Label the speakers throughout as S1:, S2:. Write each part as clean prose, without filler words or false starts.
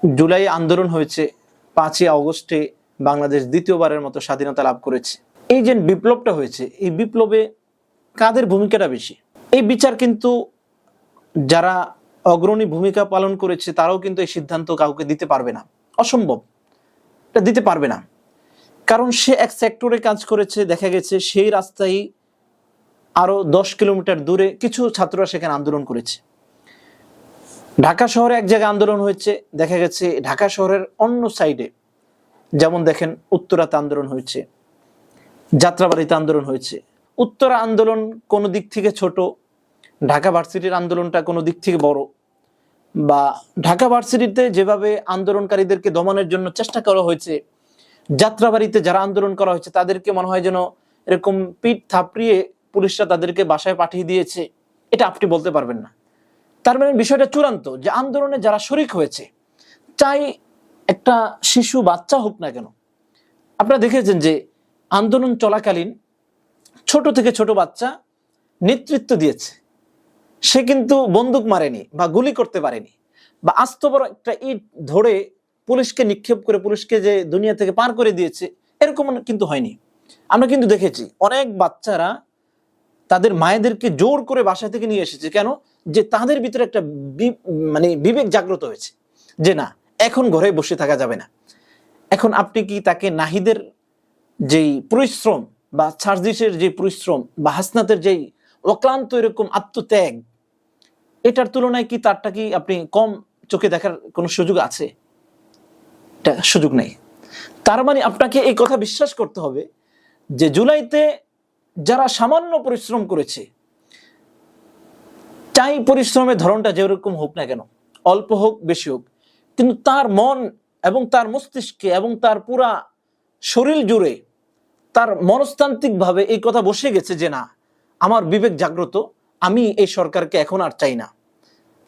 S1: জুলাই আন্দোলন হয়েছে, 5ই আগস্টে বাংলাদেশ দ্বিতীয়বারের মতো স্বাধীনতা লাভ করেছে। এই যে বিপ্লবটা হয়েছে, এই বিপ্লবে কাদের ভূমিকাটা বেশি? এই বিচার কিন্তু যারা অগ্রণী ভূমিকা পালন করেছে তারাও কিন্তু এই সিদ্ধান্ত কাউকে দিতে পারবে না, অসম্ভব, এটা দিতে পারবে না। কারণ সে এক সেক্টরে কাজ করেছে, দেখা গেছে সেই রাস্তায় আরো 10 কিলোমিটার দূরে কিছু ছাত্ররা সেখানে আন্দোলন করেছে। ঢাকা শহরে এক জায়গায় আন্দোলন হয়েছে, দেখা গেছে ঢাকা শহরের অন্য সাইডে, যেমন দেখেন উত্তরাতে আন্দোলন হয়েছে, যাত্রাবাড়িতে আন্দোলন হয়েছে। উত্তরা আন্দোলন কোনো দিক থেকে ছোট, ঢাকা ভার্সিটির আন্দোলনটা কোনো দিক থেকে বড়। বা ঢাকা ভার্সিটিতে যেভাবে আন্দোলনকারীদেরকে দমনের জন্য চেষ্টা করা হয়েছে, যাত্রাবাড়িতে যারা আন্দোলন করা হয়েছে তাদেরকে মনে হয় যেন এরকম পিঠ থাপড়িয়ে পুলিশরা তাদেরকে বাসায় পাঠিয়ে দিয়েছে, এটা আপনি বলতে পারবেন না। তার মানে বিষয়টা চূড়ান্ত যে আন্দোলনে যারা শরিক হয়েছে, চাই একটা শিশু বাচ্চা হোক না কেন, আপনারা দেখেছেন যে আন্দোলন চলাকালীন ছোট থেকে ছোট বাচ্চা নেতৃত্ব দিয়েছে, সে কিন্তু বন্দুক মারেনি বা গুলি করতে পারেনি বা আস্ত বড় একটা ইট ধরে পুলিশকে নিক্ষেপ করে পুলিশকে যে দুনিয়া থেকে পার করে দিয়েছে, এরকম কিন্তু হয়নি। আমরা কিন্তু দেখেছি অনেক বাচ্চারা তাদের মায়েদেরকে জোর করে বাসা থেকে নিয়ে এসেছে, কেন? যে তাদের ভিতরে একটা বিবেক জাগ্রত হয়েছে যে না, এখন ঘরে বসে থাকা যাবে না। এখন আপনি কি তাকে নাহিদের যেই পরিশ্রম বা সার্জিসের যে পরিশ্রম বা হাসনাতের যেই অক্লান্ত এরকম আত্মত্যাগ, এটার তুলনায় কি তারটা কি আপনি কম চোখে দেখার কোনো সুযোগ আছে? এটা সুযোগ নেই। তার মানে আপনাকে এই কথা বিশ্বাস করতে হবে যে জুলাইতে যারা সামান্য পরিশ্রম করেছে, চাই পরিশ্রমের ধরনটা যেরকম হোক না কেন, অল্প হোক বেশি হোক, কিন্তু তার মন এবং তার মস্তিষ্কে এবং তার পুরা শরীর জুড়ে তার মনস্তান্ত্রিক ভাবে এই কথা বসে গেছে যে না, আমার বিবেক জাগ্রত, আমি এই সরকারকে এখন আর চাই না।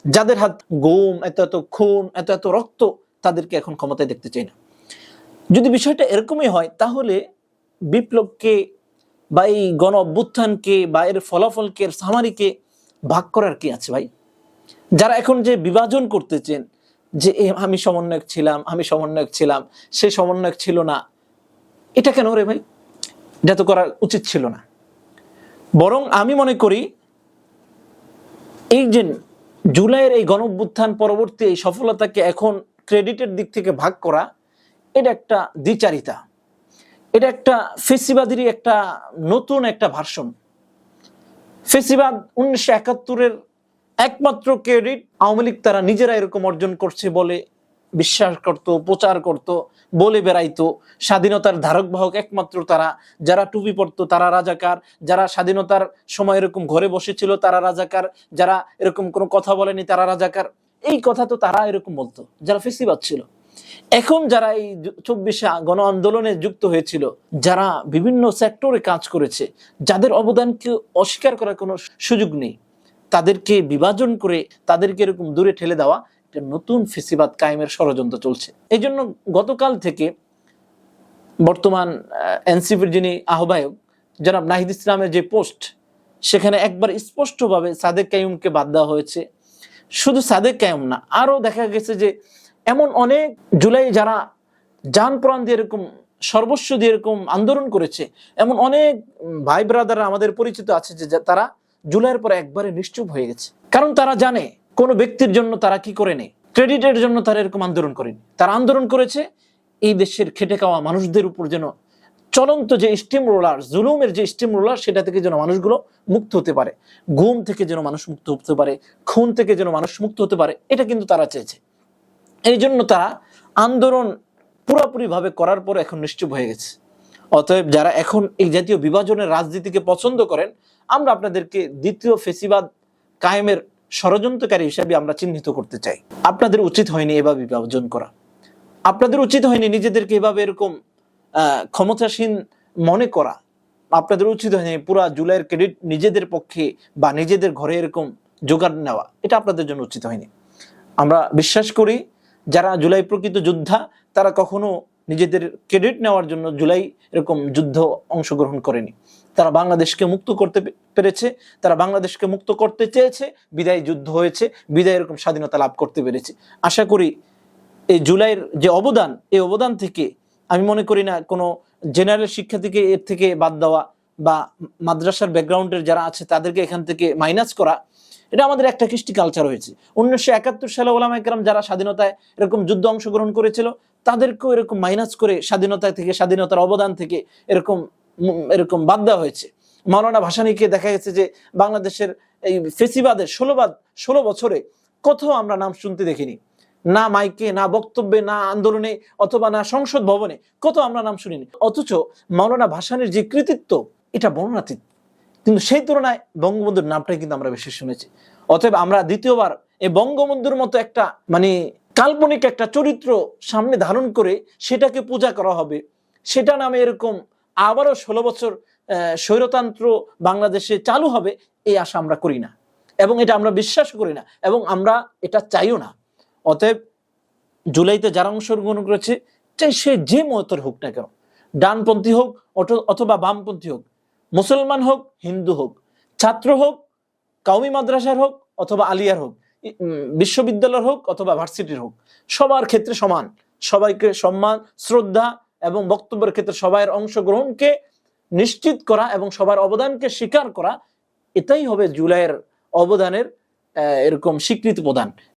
S1: যাদের হাত গুম, এত এত খুন, এত এত রক্ত, তাদেরকে এখন ক্ষমতায় দেখতে চাই না। যদি বিষয়টা এরকমই হয়, তাহলে বিপ্লবকে বা এই গণ অভ্যুত্থানকে বা এর ফলাফলকে, এর সামারিকে ভাগ করার কি আছে ভাই? যারা এখন যে বিভাজন করতেছেন যে আমি সমন্বয়ক ছিলাম, আমি সমন্বয়ক ছিলাম, সে সমন্বয়ক ছিল না, এটা কেন রে ভাই? এটা তো করা উচিত ছিল না। বরং আমি মনে করি এই যে জুলাইয়ের এই গণ অভ্যুত্থান পরবর্তী এই সফলতাকে এখন ক্রেডিটের দিক থেকে ভাগ করা, এটা একটা দ্বিচারিতা, এটা একটা ফেসিবাদেরই একটা নতুন একটা ভার্সন। ফেসিবাদ 1971-এর একমাত্র ক্রেডিট আওয়ামী লীগ তারা নিজেরা এরকম অর্জন করছে বলে বিশ্বাস করত, প্রচার করত, বলে বেড়াইতো। স্বাধীনতার ধারক বাহক একমাত্র তারা, যারা টুপি পরতো তারা রাজাকার, যারা স্বাধীনতার সময় এরকম ঘরে বসেছিল তারা রাজাকার, যারা এরকম কোনো কথা বলেনি তারা রাজাকার। এই কথা তো তারা এরকম বলতো যারা ফেসিবাদ ছিল। এখন যারা এই 24শে গণ আন্দোলনে যুক্ত হয়েছিল, যারা বিভিন্ন সেক্টরে কাজ করেছে, যাদের অবদানকে অস্বীকার করার কোনো সুযোগ নেই, তাদেরকে বিভাজন করে তাদেরকে এরকম দূরে ঠেলে দেওয়া, একটা নতুন ফেসিবাদ কায়েমের ষড়যন্ত্র চলছে। এই জন্য গতকাল থেকে বর্তমান এনসিপির যিনি আহ্বায়ক জনাব নাহিদ ইসলামের যে পোস্ট, সেখানে একবার স্পষ্টভাবে সাদেক কাইয়ুমকে বাদ দেওয়া হয়েছে। শুধু সাদেক কাইয়ুম না, আরো দেখা গেছে যে এমন অনেক জুলাই যারা জান প্রাণ দিয়ে এরকম সর্বস্ব দিয়ে এরকম আন্দোলন করেছে, এমন অনেক ভাই ব্রাদার আমাদের পরিচিত আছে যে তারা জুলাইয়ের পর একবারে নিশ্চুপ হয়ে গেছে। কারণ তারা জানে কোনো ব্যক্তির জন্য তারা কি করে নেই, ক্রেডিটের জন্য তারা এরকম আন্দোলন করেনি। তারা আন্দোলন করেছে এই দেশের খেটে খাওয়া মানুষদের উপর যেন চলন্ত যে স্টিম রোলার, জুলুমের যে স্টিম রোলার, সেটা থেকে যেন মানুষগুলো মুক্ত হতে পারে, গুম থেকে যেন মানুষ মুক্ত হতে পারে, খুন থেকে যেন মানুষ মুক্ত হতে পারে, এটা কিন্তু তারা চেয়েছে। এই জন্য তারা আন্দোলন পুরোপুরি ভাবে করার পর এখন নিশ্চুপ হয়ে গেছে। অতএব যারা এখন এই জাতীয় বিভাজনের রাজনীতিকে পছন্দ করেন, আমরা আপনাদেরকে দ্বিতীয় ফেসিবাদ কায়েমের ষড়যন্ত্রকারী হিসেবে আমরা চিহ্নিত করতে চাই। আপনাদের উচিত হয়নি এভাবে বিভাজন করা, আপনাদের উচিত হয়নি নিজেদেরকে এভাবে এরকম ক্ষমতাসীন মনে করা, আপনাদের উচিত হয়নি পুরা জুলাইয়ের ক্রেডিট নিজেদের পক্ষে বা নিজেদের ঘরে এরকম জোগাড় নেওয়া, এটা আপনাদের জন্য উচিত হয়নি। আমরা বিশ্বাস করি যারা জুলাই প্রকৃত যোদ্ধা, তারা কখনো নিজেদের ক্রেডিট নেওয়ার জন্য জুলাই এরকম যুদ্ধ অংশগ্রহণ করেনি। তারা বাংলাদেশকে মুক্ত করতে পেরেছে, তারা বাংলাদেশকে মুক্ত করতে চেয়েছে, বিদায় যুদ্ধ হয়েছে, বিদায় এরকম স্বাধীনতা লাভ করতে পেরেছে। আশা করি এই জুলাইয়ের যে অবদান, এই অবদান থেকে আমি মনে করি না কোনো জেনারেল শিক্ষার্থীকে এর থেকে বাদ দেওয়া বা মাদ্রাসার ব্যাকগ্রাউন্ডের যারা আছে তাদেরকে এখান থেকে মাইনাস করা, এটা আমাদের একটা কৃষ্টি কালচার হয়েছে। 1971 সালে ওলামায়ে কেরাম যারা স্বাধীনতায় এরকম যুদ্ধ অংশগ্রহণ করেছিল তাদেরকেও এরকম মাইনাস করে স্বাধীনতা থেকে, স্বাধীনতার অবদান থেকে এরকম এরকম বাদ দেওয়া হয়েছে। মাওলানা ভাসানীকে দেখা গেছে যে বাংলাদেশের এই ফেসিবাদের 16 বছরে কোথাও আমরা নাম শুনতে দেখিনি, না মাইকে, না বক্তব্যে, না আন্দোলনে, অথবা না সংসদ ভবনে, কোথাও আমরা নাম শুনিনি। অথচ মাওলানা ভাসানীর যে কৃতিত্ব এটা বর্ণনাতীত, কিন্তু সেই তুলনায় বঙ্গবন্ধুর নামটাই কিন্তু আমরা বেশি শুনেছি। অতএব আমরা দ্বিতীয়বার এই বঙ্গবন্ধুর মতো একটা মানে কাল্পনিক একটা চরিত্র সামনে ধারণ করে সেটাকে পূজা করা হবে, সেটা নামে এরকম আবারও 16 বছর স্বৈরতন্ত্র বাংলাদেশে চালু হবে, এই আশা আমরা করি না এবং এটা আমরা বিশ্বাস করি না এবং আমরা এটা চাইও না। অতএব জুলাইতে যারা অংশগ্রহণ করেছে, চাই সে যে মতের হোক না কেন, ডানপন্থী হোক অথবা বামপন্থী হোক, মুসলমান হোক, হিন্দু হোক, ছাত্র হোক, কাউমি মাদ্রাসার হোক অথবা আলিয়ার হোক, বিশ্ববিদ্যালয়ের হোক অথবা ভার্সিটির হোক, সবার ক্ষেত্রে সমান, সবাইকে সম্মান, শ্রদ্ধা এবং বক্তব্যের ক্ষেত্রে সবার অংশগ্রহণকে নিশ্চিত করা এবং সবার অবদানকে স্বীকার করা, এটাই হবে জুলাইয়ের অবদানের এরকম স্বীকৃতি প্রদান।